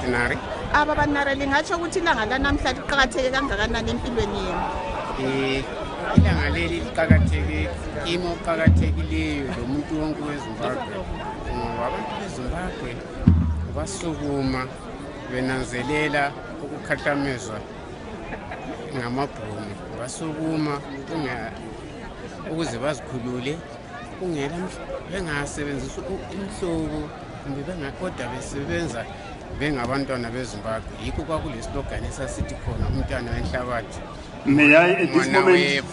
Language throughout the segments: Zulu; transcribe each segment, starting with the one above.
Nari. Abanare lingatsho ukuthi ilanga lanamhlanje liqhakatheke kangakanani empilweni yenu? Ilanga leli liqhakatheke kimi oqhakathekileyo lo muntu wonke weZimbabwe ngoba abantu beZimbabwe basukuma benanzelela ukukhathamezwa ngamabhomu, basukuma ukuze bazikhulule kungela bengasebenzisa umhlobo kumbe bengakodwa besebenza bengabantwana beZimbabwe. Yikho kwakule slogan esasithi khona umntwana wenhlabathi. May I at this moment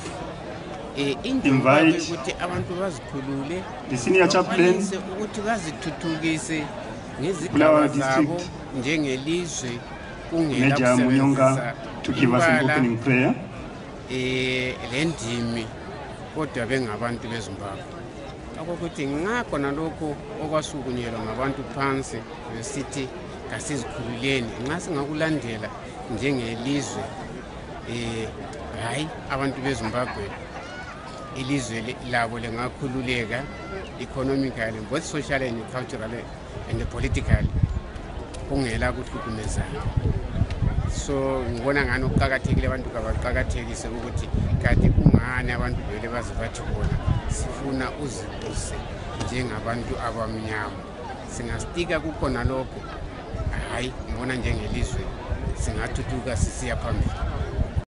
invite ukuthi abantu bazikhulule the senior chaplain ukuthi bazithuthukise Bulawayo ngezigaba zabo district njengelizwe kungela Major Munyonga kusebenzisa to give us an opening prayer. Lendimi kodwa bengabantu beZimbabwe. Akokuthi ngakho nalokho okwasukunyelwa ngabantu phansi besithi kasizikhululeni nxa singakulandela njengelizwe hayi abantu beZimbabwe ilizwe labo lengakhululeka economically, both socially and culturally and politically kungela kuhlukumezana. So ngibona ngani ukuqhakathekile abantu kabaqhakathekise ukuthi kade kungani abantu vele bazibathi bona sifuna uzibuse njengabantu abamnyama. Singastika kukhona lokho hayi ngibona njengelizwe singathuthuka sisiya phambili.